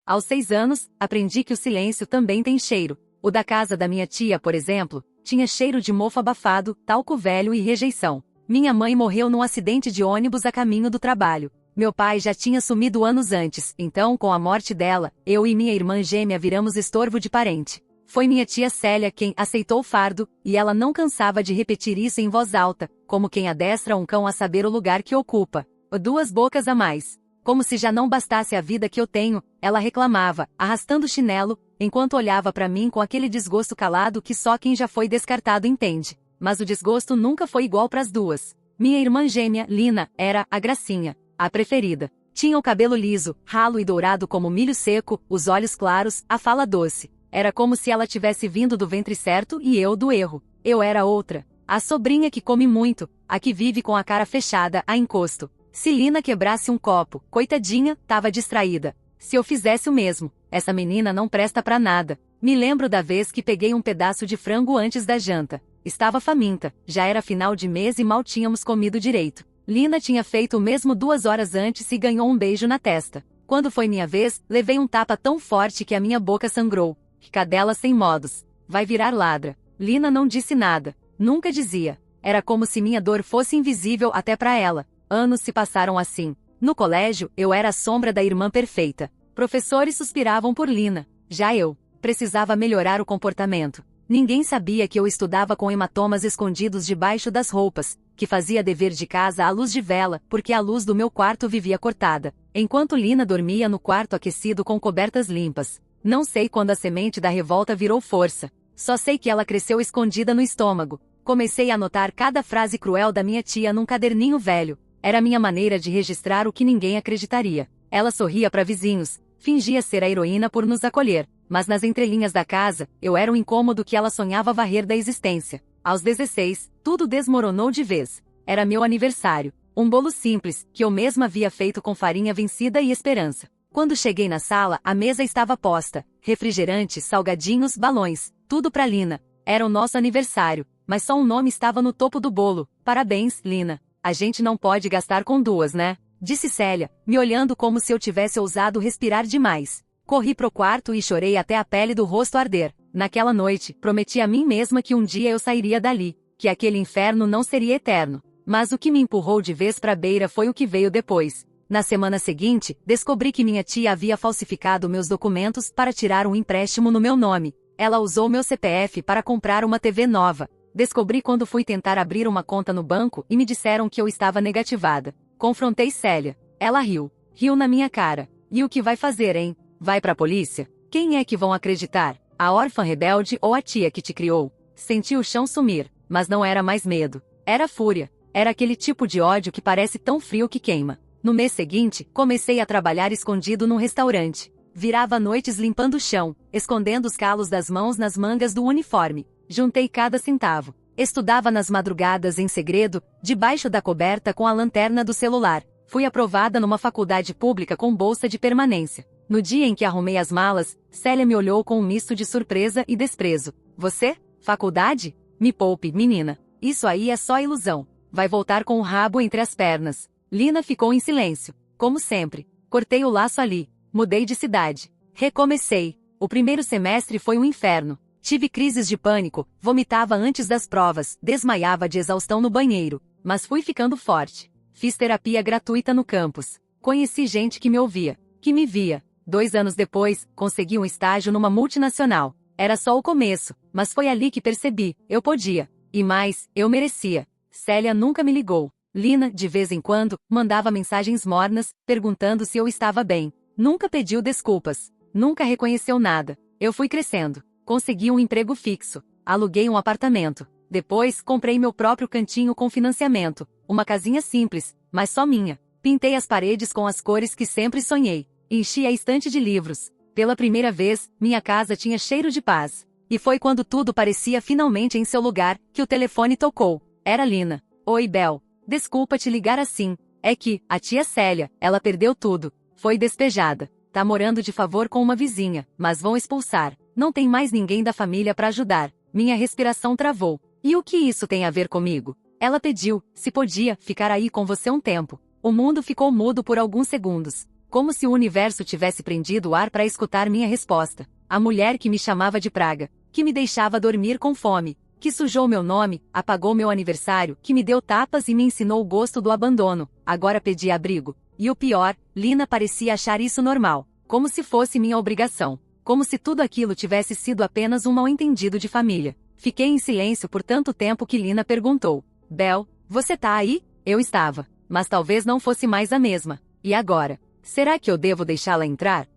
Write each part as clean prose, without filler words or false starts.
Aos 6 anos, aprendi que o silêncio também tem cheiro. O da casa da minha tia, por exemplo, tinha cheiro de mofo abafado, talco velho e rejeição. Minha mãe morreu num acidente de ônibus a caminho do trabalho. Meu pai já tinha sumido anos antes, então, com a morte dela, eu e minha irmã gêmea viramos estorvo de parente. Foi minha tia Célia quem aceitou o fardo, e ela não cansava de repetir isso em voz alta, como quem adestra um cão a saber o lugar que ocupa. 2 bocas a mais. Como se já não bastasse a vida que eu tenho, ela reclamava, arrastando o chinelo, enquanto olhava para mim com aquele desgosto calado que só quem já foi descartado entende. Mas o desgosto nunca foi igual para as duas. Minha irmã gêmea, Lina, era a gracinha, a preferida. Tinha o cabelo liso, ralo e dourado como milho seco, os olhos claros, a fala doce. Era como se ela tivesse vindo do ventre certo e eu do erro. Eu era outra. A sobrinha que come muito, a que vive com a cara fechada, a encosto. Se Lina quebrasse um copo, coitadinha, tava distraída. Se eu fizesse o mesmo, essa menina não presta pra nada. Me lembro da vez que peguei um pedaço de frango antes da janta. Estava faminta, já era final de mês e mal tínhamos comido direito. Lina tinha feito o mesmo 2 horas antes e ganhou um beijo na testa. Quando foi minha vez, levei um tapa tão forte que a minha boca sangrou. Cadela sem modos. Vai virar ladra. Lina não disse nada. Nunca dizia. Era como se minha dor fosse invisível até pra ela. Anos se passaram assim. No colégio, eu era a sombra da irmã perfeita. Professores suspiravam por Lina. Já eu precisava melhorar o comportamento. Ninguém sabia que eu estudava com hematomas escondidos debaixo das roupas, que fazia dever de casa à luz de vela, porque a luz do meu quarto vivia cortada, enquanto Lina dormia no quarto aquecido com cobertas limpas. Não sei quando a semente da revolta virou força. Só sei que ela cresceu escondida no estômago. Comecei a anotar cada frase cruel da minha tia num caderninho velho. Era minha maneira de registrar o que ninguém acreditaria. Ela sorria para vizinhos, fingia ser a heroína por nos acolher, mas nas entrelinhas da casa, eu era o incômodo que ela sonhava varrer da existência. Aos 16, tudo desmoronou de vez. Era meu aniversário. Um bolo simples, que eu mesma havia feito com farinha vencida e esperança. Quando cheguei na sala, a mesa estava posta. Refrigerantes, salgadinhos, balões, tudo pra Lina. Era o nosso aniversário, mas só um nome estava no topo do bolo. Parabéns, Lina. A gente não pode gastar com 2, né? Disse Célia, me olhando como se eu tivesse ousado respirar demais. Corri pro quarto e chorei até a pele do rosto arder. Naquela noite, prometi a mim mesma que um dia eu sairia dali, que aquele inferno não seria eterno. Mas o que me empurrou de vez pra beira foi o que veio depois. Na semana seguinte, descobri que minha tia havia falsificado meus documentos para tirar um empréstimo no meu nome. Ela usou meu CPF para comprar uma TV nova. Descobri quando fui tentar abrir uma conta no banco e me disseram que eu estava negativada. Confrontei Célia. Ela riu. Riu na minha cara. E o que vai fazer, hein? Vai pra polícia? Quem é que vão acreditar? A órfã rebelde ou a tia que te criou? Senti o chão sumir, mas não era mais medo. Era fúria. Era aquele tipo de ódio que parece tão frio que queima. No mês seguinte, comecei a trabalhar escondido num restaurante. Virava noites limpando o chão, escondendo os calos das mãos nas mangas do uniforme. Juntei cada centavo. Estudava nas madrugadas em segredo, debaixo da coberta com a lanterna do celular. Fui aprovada numa faculdade pública com bolsa de permanência. No dia em que arrumei as malas, Célia me olhou com um misto de surpresa e desprezo. Você? Faculdade? Me poupe, menina. Isso aí é só ilusão. Vai voltar com o rabo entre as pernas. Lina ficou em silêncio. Como sempre. Cortei o laço ali. Mudei de cidade. Recomecei. O primeiro semestre foi um inferno. Tive crises de pânico, vomitava antes das provas, desmaiava de exaustão no banheiro. Mas fui ficando forte. Fiz terapia gratuita no campus. Conheci gente que me ouvia, que me via. 2 anos depois, consegui um estágio numa multinacional. Era só o começo, mas foi ali que percebi, eu podia. E mais, eu merecia. Célia nunca me ligou. Lina, de vez em quando, mandava mensagens mornas, perguntando se eu estava bem. Nunca pediu desculpas. Nunca reconheceu nada. Eu fui crescendo. Consegui um emprego fixo. Aluguei um apartamento. Depois, comprei meu próprio cantinho com financiamento. Uma casinha simples, mas só minha. Pintei as paredes com as cores que sempre sonhei. Enchi a estante de livros. Pela primeira vez, minha casa tinha cheiro de paz. E foi quando tudo parecia finalmente em seu lugar, que o telefone tocou. Era Lina. Oi, Bel. Desculpa te ligar assim. É que, a tia Célia, ela perdeu tudo. Foi despejada. Tá morando de favor com uma vizinha, mas vão expulsar. Não tem mais ninguém da família pra ajudar. Minha respiração travou. E o que isso tem a ver comigo? Ela pediu, se podia, ficar aí com você um tempo. O mundo ficou mudo por alguns segundos. Como se o universo tivesse prendido o ar para escutar minha resposta. A mulher que me chamava de praga, que me deixava dormir com fome, que sujou meu nome, apagou meu aniversário, que me deu tapas e me ensinou o gosto do abandono, agora pedia abrigo. E o pior, Lina parecia achar isso normal, como se fosse minha obrigação, como se tudo aquilo tivesse sido apenas um mal-entendido de família. Fiquei em silêncio por tanto tempo que Lina perguntou: Bel, você tá aí? Eu estava, mas talvez não fosse mais a mesma. E agora? Será que eu devo deixá-la entrar?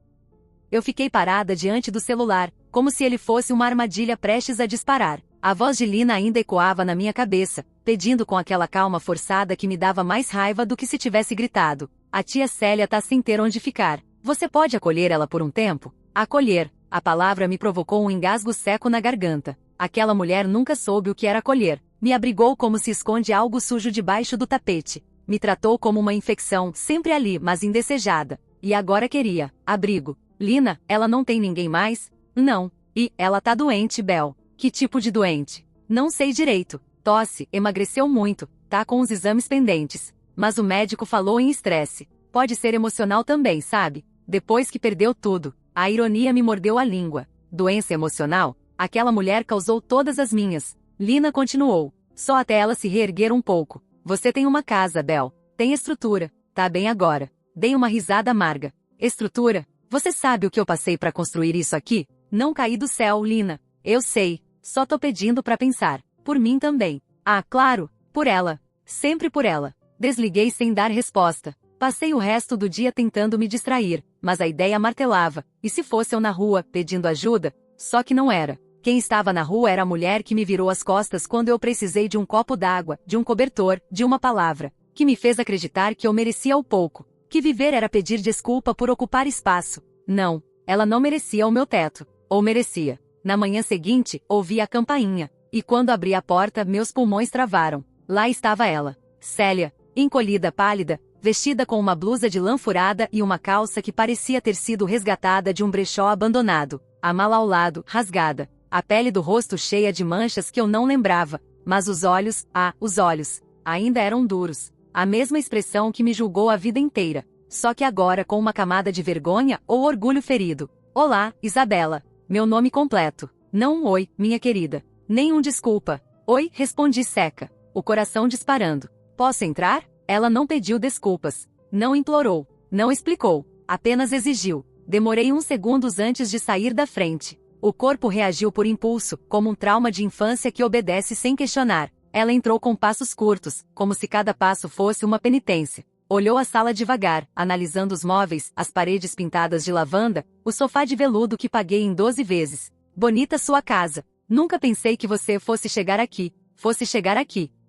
Eu fiquei parada diante do celular, como se ele fosse uma armadilha prestes a disparar. A voz de Lina ainda ecoava na minha cabeça, pedindo com aquela calma forçada que me dava mais raiva do que se tivesse gritado: a tia Célia tá sem ter onde ficar. Você pode acolher ela por um tempo? Acolher. A palavra me provocou um engasgo seco na garganta. Aquela mulher nunca soube o que era acolher. Me abrigou como se esconde algo sujo debaixo do tapete. Me tratou como uma infecção, sempre ali, mas indesejada. E agora queria abrigo. Lina, ela não tem ninguém mais? Não. E, ela tá doente, Bel. Que tipo de doente? Não sei direito. Tosse, emagreceu muito, tá com os exames pendentes. Mas o médico falou em estresse. Pode ser emocional também, sabe? Depois que perdeu tudo. A ironia me mordeu a língua. Doença emocional? Aquela mulher causou todas as minhas. Lina continuou. Só até ela se reerguer um pouco. Você tem uma casa, Bel. Tem estrutura. Tá bem agora. Dei uma risada amarga. Estrutura? Você sabe o que eu passei para construir isso aqui? Não caí do céu, Lina. Eu sei. Só tô pedindo para pensar. Por mim também. Ah, claro. Por ela. Sempre por ela. Desliguei sem dar resposta. Passei o resto do dia tentando me distrair, mas a ideia martelava. E se fosse eu na rua, pedindo ajuda? Só que não era. Quem estava na rua era a mulher que me virou as costas quando eu precisei de um copo d'água, de um cobertor, de uma palavra, que me fez acreditar que eu merecia o pouco, que viver era pedir desculpa por ocupar espaço. Não, ela não merecia o meu teto. Ou merecia. Na manhã seguinte, ouvi a campainha, e quando abri a porta, meus pulmões travaram. Lá estava ela, Célia, encolhida, pálida, vestida com uma blusa de lã furada e uma calça que parecia ter sido resgatada de um brechó abandonado, a mala ao lado, rasgada. A pele do rosto cheia de manchas que eu não lembrava, mas os olhos, os olhos, ainda eram duros. A mesma expressão que me julgou a vida inteira, só que agora com uma camada de vergonha ou orgulho ferido. Olá, Isabela. Meu nome completo. Não um oi, minha querida. Nem um desculpa. Oi, respondi seca, o coração disparando. Posso entrar? Ela não pediu desculpas. Não implorou. Não explicou. Apenas exigiu. Demorei uns segundos antes de sair da frente. O corpo reagiu por impulso, como um trauma de infância que obedece sem questionar. Ela entrou com passos curtos, como se cada passo fosse uma penitência. Olhou a sala devagar, analisando os móveis, as paredes pintadas de lavanda, o sofá de veludo que paguei em 12 vezes. Bonita sua casa. Nunca pensei que você fosse chegar aqui.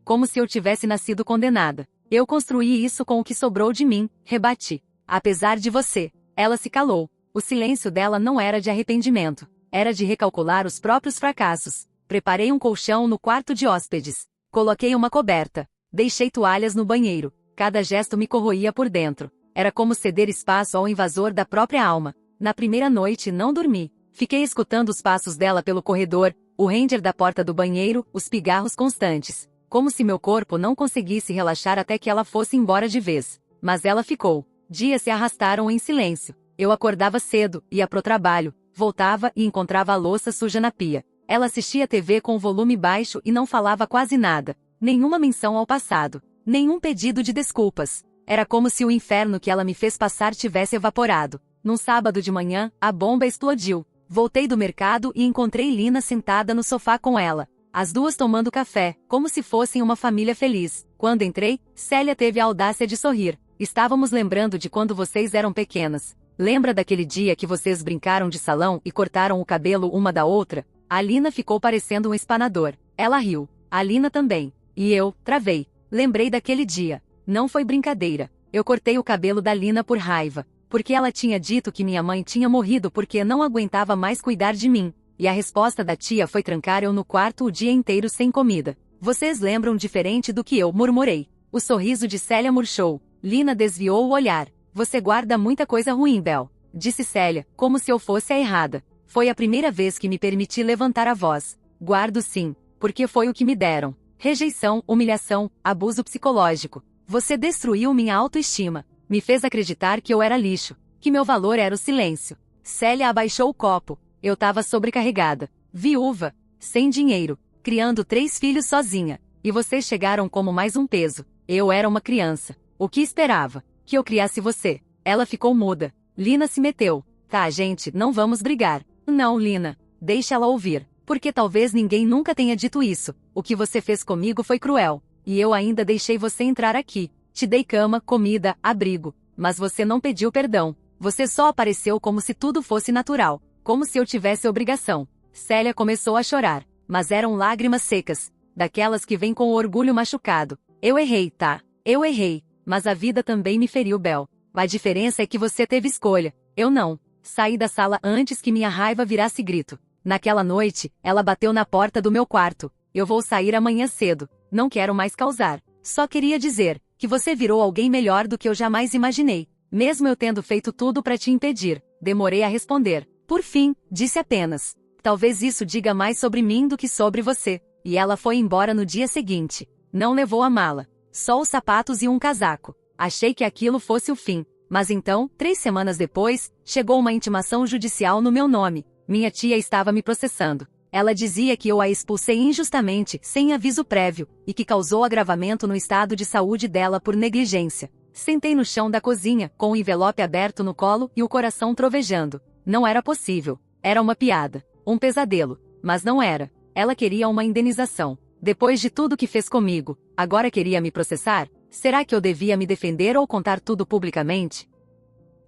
Como se eu tivesse nascido condenada. Eu construí isso com o que sobrou de mim, rebati. Apesar de você. Ela se calou. O silêncio dela não era de arrependimento. Era de recalcular os próprios fracassos. Preparei um colchão no quarto de hóspedes. Coloquei uma coberta. Deixei toalhas no banheiro. Cada gesto me corroía por dentro. Era como ceder espaço ao invasor da própria alma. Na primeira noite não dormi. Fiquei escutando os passos dela pelo corredor, o ranger da porta do banheiro, os pigarros constantes. Como se meu corpo não conseguisse relaxar até que ela fosse embora de vez. Mas ela ficou. Dias se arrastaram em silêncio. Eu acordava cedo, ia pro trabalho. Voltava e encontrava a louça suja na pia. Ela assistia TV com o volume baixo e não falava quase nada. Nenhuma menção ao passado. Nenhum pedido de desculpas. Era como se o inferno que ela me fez passar tivesse evaporado. Num sábado de manhã, a bomba explodiu. Voltei do mercado e encontrei Lina sentada no sofá com ela. As duas tomando café, como se fossem uma família feliz. Quando entrei, Célia teve a audácia de sorrir. Estávamos lembrando de quando vocês eram pequenas. Lembra daquele dia que vocês brincaram de salão e cortaram o cabelo uma da outra? A Lina ficou parecendo um espanador. Ela riu. A Lina também. E eu, travei. Lembrei daquele dia. Não foi brincadeira. Eu cortei o cabelo da Lina por raiva. Porque ela tinha dito que minha mãe tinha morrido porque não aguentava mais cuidar de mim. E a resposta da tia foi trancar eu no quarto o dia inteiro sem comida. Vocês lembram diferente do que eu, murmurei. O sorriso de Célia murchou. Lina desviou o olhar. Você guarda muita coisa ruim, Bel. Disse Célia, como se eu fosse a errada. Foi a primeira vez que me permiti levantar a voz. Guardo sim, porque foi o que me deram. Rejeição, humilhação, abuso psicológico. Você destruiu minha autoestima. Me fez acreditar que eu era lixo, que meu valor era o silêncio. Célia abaixou o copo. Eu tava sobrecarregada, viúva, sem dinheiro, criando 3 filhos sozinha. E vocês chegaram como mais um peso. Eu era uma criança. O que esperava? Que eu criasse você. Ela ficou muda. Lina se meteu. Tá, gente, não vamos brigar. Não, Lina. Deixa ela ouvir. Porque talvez ninguém nunca tenha dito isso. O que você fez comigo foi cruel. E eu ainda deixei você entrar aqui. Te dei cama, comida, abrigo. Mas você não pediu perdão. Você só apareceu como se tudo fosse natural. Como se eu tivesse obrigação. Célia começou a chorar. Mas eram lágrimas secas. Daquelas que vêm com o orgulho machucado. Eu errei, tá? Eu errei. Mas a vida também me feriu, Bel. A diferença é que você teve escolha. Eu não. Saí da sala antes que minha raiva virasse grito. Naquela noite, ela bateu na porta do meu quarto. Eu vou sair amanhã cedo. Não quero mais causar. Só queria dizer que você virou alguém melhor do que eu jamais imaginei. Mesmo eu tendo feito tudo para te impedir. Demorei a responder. Por fim, disse apenas. Talvez isso diga mais sobre mim do que sobre você. E ela foi embora no dia seguinte. Não levou a mala. Só os sapatos e um casaco. Achei que aquilo fosse o fim. Mas então, 3 semanas depois, chegou uma intimação judicial no meu nome. Minha tia estava me processando. Ela dizia que eu a expulsei injustamente, sem aviso prévio, e que causou agravamento no estado de saúde dela por negligência. Sentei no chão da cozinha, com o envelope aberto no colo e o coração trovejando. Não era possível. Era uma piada. Um pesadelo. Mas não era. Ela queria uma indenização. Depois de tudo que fez comigo, agora queria me processar? Será que eu devia me defender ou contar tudo publicamente?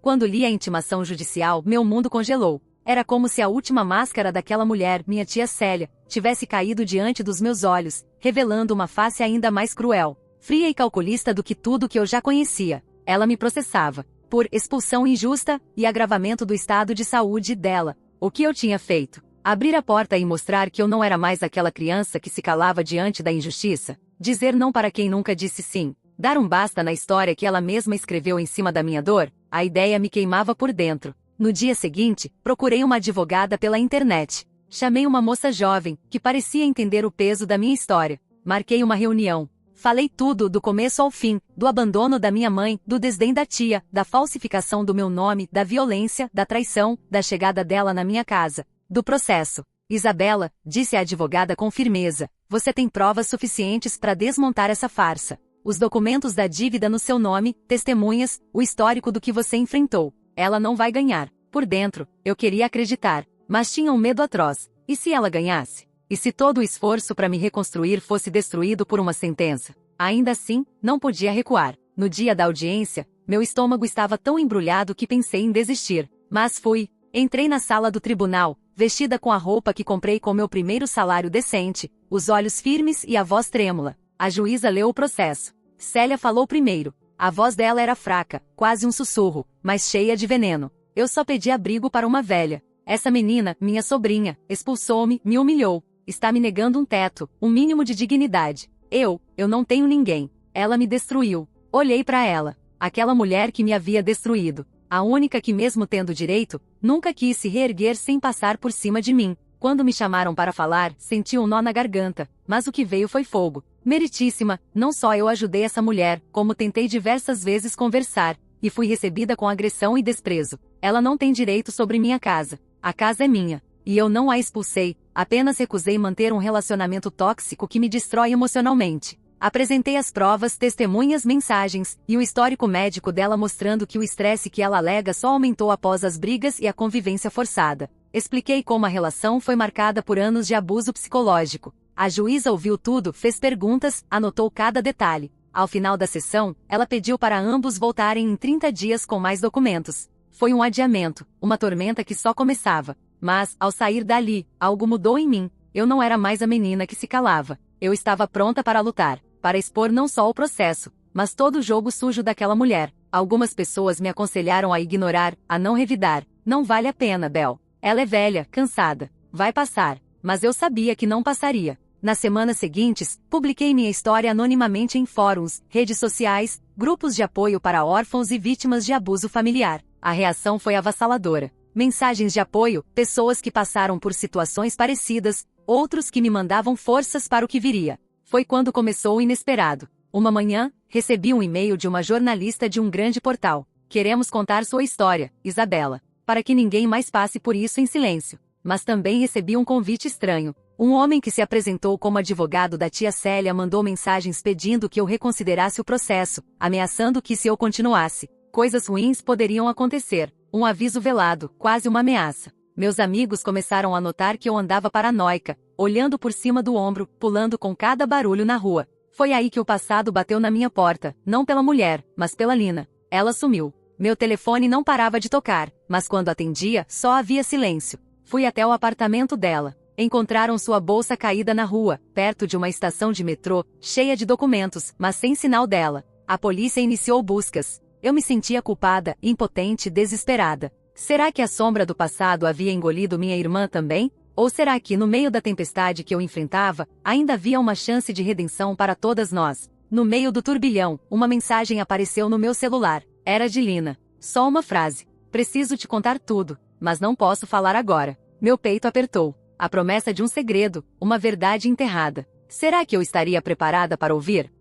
Quando li a intimação judicial, meu mundo congelou. Era como se a última máscara daquela mulher, minha tia Célia, tivesse caído diante dos meus olhos, revelando uma face ainda mais cruel, fria e calculista do que tudo que eu já conhecia. Ela me processava por expulsão injusta e agravamento do estado de saúde dela. O que eu tinha feito? Abrir a porta e mostrar que eu não era mais aquela criança que se calava diante da injustiça? Dizer não para quem nunca disse sim? Dar um basta na história que ela mesma escreveu em cima da minha dor? A ideia me queimava por dentro. No dia seguinte, procurei uma advogada pela internet. Chamei uma moça jovem, que parecia entender o peso da minha história. Marquei uma reunião. Falei tudo, do começo ao fim, do abandono da minha mãe, do desdém da tia, da falsificação do meu nome, da violência, da traição, da chegada dela na minha casa, do processo. Isabela, disse a advogada com firmeza, você tem provas suficientes para desmontar essa farsa. Os documentos da dívida no seu nome, testemunhas, o histórico do que você enfrentou. Ela não vai ganhar. Por dentro, eu queria acreditar, mas tinha um medo atroz. E se ela ganhasse? E se todo o esforço para me reconstruir fosse destruído por uma sentença? Ainda assim, não podia recuar. No dia da audiência, meu estômago estava tão embrulhado que pensei em desistir. Mas fui. Entrei na sala do tribunal, vestida com a roupa que comprei com meu primeiro salário decente, os olhos firmes e a voz trêmula. A juíza leu o processo. Célia falou primeiro. A voz dela era fraca, quase um sussurro, mas cheia de veneno. Eu só pedi abrigo para uma velha. Essa menina, minha sobrinha, expulsou-me, me humilhou. Está me negando um teto, um mínimo de dignidade. Eu não tenho ninguém. Ela me destruiu. Olhei para ela. Aquela mulher que me havia destruído. A única que, mesmo tendo direito, nunca quis se reerguer sem passar por cima de mim. Quando me chamaram para falar, senti um nó na garganta, mas o que veio foi fogo. Meritíssima, não só eu ajudei essa mulher, como tentei diversas vezes conversar, e fui recebida com agressão e desprezo. Ela não tem direito sobre minha casa. A casa é minha. E eu não a expulsei, apenas recusei manter um relacionamento tóxico que me destrói emocionalmente. Apresentei as provas, testemunhas, mensagens, e o histórico médico dela mostrando que o estresse que ela alega só aumentou após as brigas e a convivência forçada. Expliquei como a relação foi marcada por anos de abuso psicológico. A juíza ouviu tudo, fez perguntas, anotou cada detalhe. Ao final da sessão, ela pediu para ambos voltarem em 30 dias com mais documentos. Foi um adiamento, uma tormenta que só começava. Mas, ao sair dali, algo mudou em mim. Eu não era mais a menina que se calava. Eu estava pronta para lutar, para expor não só o processo, mas todo o jogo sujo daquela mulher. Algumas pessoas me aconselharam a ignorar, a não revidar. Não vale a pena, Bel. Ela é velha, cansada. Vai passar. Mas eu sabia que não passaria. Nas semanas seguintes, publiquei minha história anonimamente em fóruns, redes sociais, grupos de apoio para órfãos e vítimas de abuso familiar. A reação foi avassaladora. Mensagens de apoio, pessoas que passaram por situações parecidas, outros que me mandavam forças para o que viria. Foi quando começou o inesperado. Uma manhã, recebi um e-mail de uma jornalista de um grande portal. Queremos contar sua história, Isabela, para que ninguém mais passe por isso em silêncio. Mas também recebi um convite estranho. Um homem que se apresentou como advogado da tia Célia mandou mensagens pedindo que eu reconsiderasse o processo, ameaçando que se eu continuasse, coisas ruins poderiam acontecer. Um aviso velado, quase uma ameaça. Meus amigos começaram a notar que eu andava paranoica, olhando por cima do ombro, pulando com cada barulho na rua. Foi aí que o passado bateu na minha porta, não pela mulher, mas pela Lina. Ela sumiu. Meu telefone não parava de tocar, mas quando atendia, só havia silêncio. Fui até o apartamento dela. Encontraram sua bolsa caída na rua, perto de uma estação de metrô, cheia de documentos, mas sem sinal dela. A polícia iniciou buscas. Eu me sentia culpada, impotente, desesperada. Será que a sombra do passado havia engolido minha irmã também? Ou será que, no meio da tempestade que eu enfrentava, ainda havia uma chance de redenção para todas nós? No meio do turbilhão, uma mensagem apareceu no meu celular. Era de Lina. Só uma frase. Preciso te contar tudo, mas não posso falar agora. Meu peito apertou. A promessa de um segredo, uma verdade enterrada. Será que eu estaria preparada para ouvir?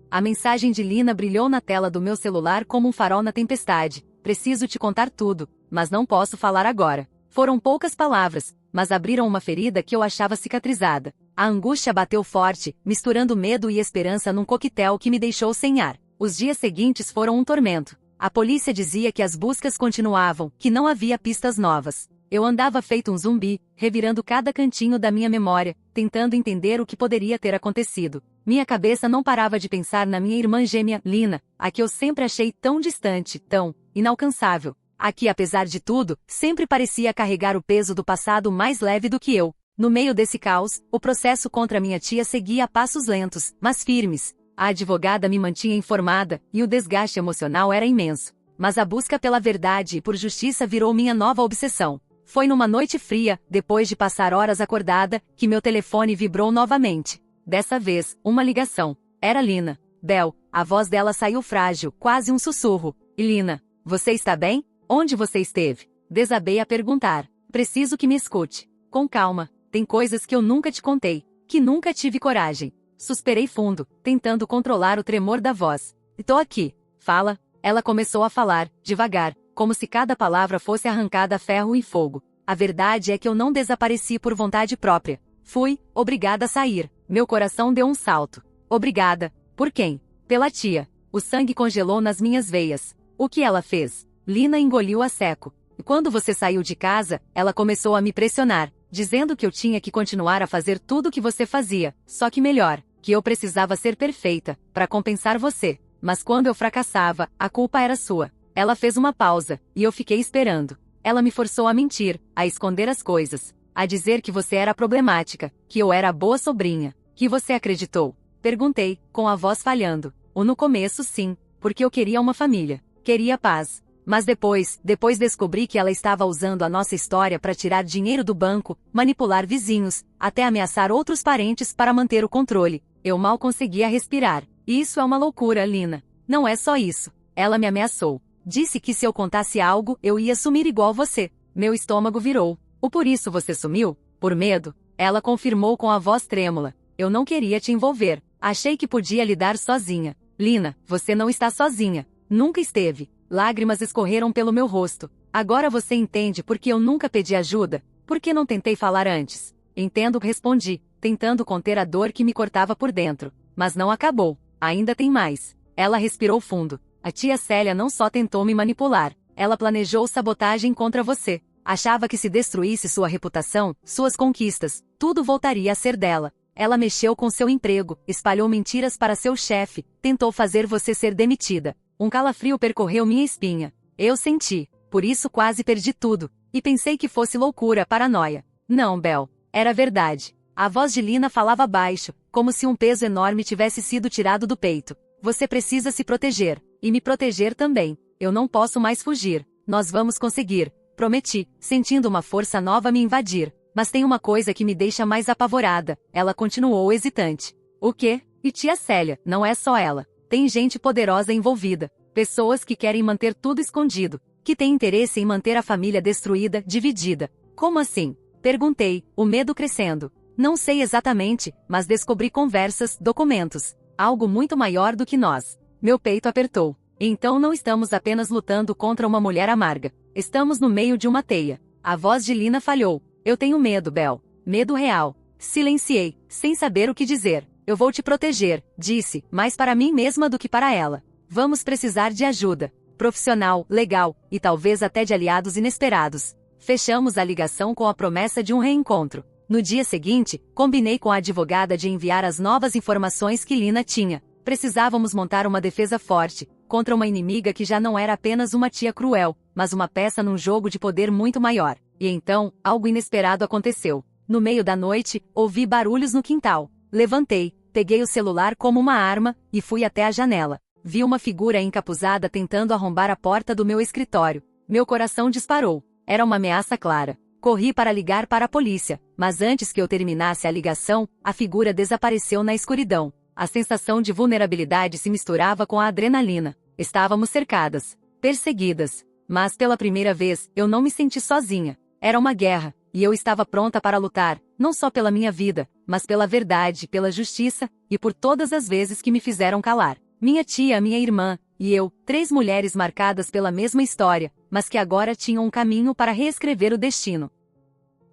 A mensagem de Lina brilhou na tela do meu celular como um farol na tempestade. Preciso te contar tudo, mas não posso falar agora. Foram poucas palavras, mas abriram uma ferida que eu achava cicatrizada. A angústia bateu forte, misturando medo e esperança num coquetel que me deixou sem ar. Os dias seguintes foram um tormento. A polícia dizia que as buscas continuavam, que não havia pistas novas. Eu andava feito um zumbi, revirando cada cantinho da minha memória, tentando entender o que poderia ter acontecido. Minha cabeça não parava de pensar na minha irmã gêmea, Lina, a que eu sempre achei tão distante, tão inalcançável. A que, apesar de tudo, sempre parecia carregar o peso do passado mais leve do que eu. No meio desse caos, o processo contra minha tia seguia a passos lentos, mas firmes. A advogada me mantinha informada, e o desgaste emocional era imenso. Mas a busca pela verdade e por justiça virou minha nova obsessão. Foi numa noite fria, depois de passar horas acordada, que meu telefone vibrou novamente. Dessa vez, uma ligação. Era Lina. Bel, a voz dela saiu frágil, quase um sussurro. E Lina, você está bem? Onde você esteve? Desabei a perguntar. Preciso que me escute. Com calma. Tem coisas que eu nunca te contei, que nunca tive coragem. Suspirei fundo, tentando controlar o tremor da voz. Tô aqui. Fala. Ela começou a falar, devagar, como se cada palavra fosse arrancada a ferro e fogo. A verdade é que eu não desapareci por vontade própria. Fui obrigada a sair. Meu coração deu um salto. Obrigada. Por quem? Pela tia. O sangue congelou nas minhas veias. O que ela fez? Lina engoliu a seco. Quando você saiu de casa, ela começou a me pressionar, dizendo que eu tinha que continuar a fazer tudo o que você fazia, só que melhor, que eu precisava ser perfeita, para compensar você. Mas quando eu fracassava, a culpa era sua. Ela fez uma pausa, e eu fiquei esperando. Ela me forçou a mentir, a esconder as coisas, a dizer que você era problemática, que eu era a boa sobrinha, que você acreditou. Perguntei, com a voz falhando. No começo sim, porque eu queria uma família, queria paz. Mas depois descobri que ela estava usando a nossa história para tirar dinheiro do banco, manipular vizinhos, até ameaçar outros parentes para manter o controle. Eu mal conseguia respirar. Isso é uma loucura, Lina. Não é só isso. Ela me ameaçou. Disse que se eu contasse algo, eu ia sumir igual você. Meu estômago virou. Por isso você sumiu? Por medo? Ela confirmou com a voz trêmula. Eu não queria te envolver. Achei que podia lidar sozinha. Lina, você não está sozinha. Nunca esteve. Lágrimas escorreram pelo meu rosto. Agora você entende por que eu nunca pedi ajuda? Por que não tentei falar antes? Entendo, respondi, tentando conter a dor que me cortava por dentro. Mas não acabou. Ainda tem mais. Ela respirou fundo. A tia Célia não só tentou me manipular, ela planejou sabotagem contra você. Achava que se destruísse sua reputação, suas conquistas, tudo voltaria a ser dela. Ela mexeu com seu emprego, espalhou mentiras para seu chefe, tentou fazer você ser demitida. Um calafrio percorreu minha espinha. Eu senti, por isso quase perdi tudo. E pensei que fosse loucura, paranoia. Não, Bel, era verdade. A voz de Lina falava baixo, como se um peso enorme tivesse sido tirado do peito. Você precisa se proteger. E me proteger também. Eu não posso mais fugir. Nós vamos conseguir. Prometi, sentindo uma força nova me invadir. Mas tem uma coisa que me deixa mais apavorada. Ela continuou hesitante. O quê? E tia Célia, não é só ela. Tem gente poderosa envolvida. Pessoas que querem manter tudo escondido. Que têm interesse em manter a família destruída, dividida. Como assim? Perguntei, o medo crescendo. Não sei exatamente, mas descobri conversas, documentos. Algo muito maior do que nós. Meu peito apertou. Então não estamos apenas lutando contra uma mulher amarga. Estamos no meio de uma teia. A voz de Lina falhou. Eu tenho medo, Bel. Medo real. Silenciei, sem saber o que dizer. Eu vou te proteger, disse, mais para mim mesma do que para ela. Vamos precisar de ajuda. Profissional, legal, e talvez até de aliados inesperados. Fechamos a ligação com a promessa de um reencontro. No dia seguinte, combinei com a advogada de enviar as novas informações que Lina tinha. Precisávamos montar uma defesa forte, contra uma inimiga que já não era apenas uma tia cruel, mas uma peça num jogo de poder muito maior. E então, algo inesperado aconteceu. No meio da noite, ouvi barulhos no quintal. Levantei, peguei o celular como uma arma, e fui até a janela. Vi uma figura encapuzada tentando arrombar a porta do meu escritório. Meu coração disparou. Era uma ameaça clara. Corri para ligar para a polícia, mas antes que eu terminasse a ligação, a figura desapareceu na escuridão. A sensação de vulnerabilidade se misturava com a adrenalina. Estávamos cercadas, perseguidas. Mas pela primeira vez, eu não me senti sozinha. Era uma guerra, e eu estava pronta para lutar, não só pela minha vida, mas pela verdade, pela justiça, e por todas as vezes que me fizeram calar. Minha tia, minha irmã, e eu, 3 mulheres marcadas pela mesma história, mas que agora tinham um caminho para reescrever o destino.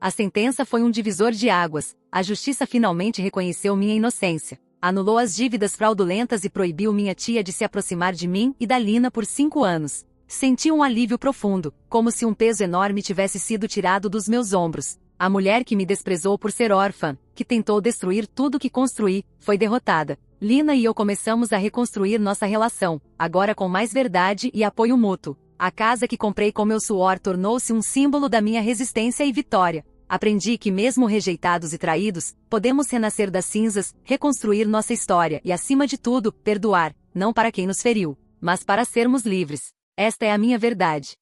A sentença foi um divisor de águas. A justiça finalmente reconheceu minha inocência. Anulou as dívidas fraudulentas e proibiu minha tia de se aproximar de mim e da Lina por 5 anos. Senti um alívio profundo, como se um peso enorme tivesse sido tirado dos meus ombros. A mulher que me desprezou por ser órfã, que tentou destruir tudo que construí, foi derrotada. Lina e eu começamos a reconstruir nossa relação, agora com mais verdade e apoio mútuo. A casa que comprei com meu suor tornou-se um símbolo da minha resistência e vitória. Aprendi que mesmo rejeitados e traídos, podemos renascer das cinzas, reconstruir nossa história e, acima de tudo, perdoar, não para quem nos feriu, mas para sermos livres. Esta é a minha verdade.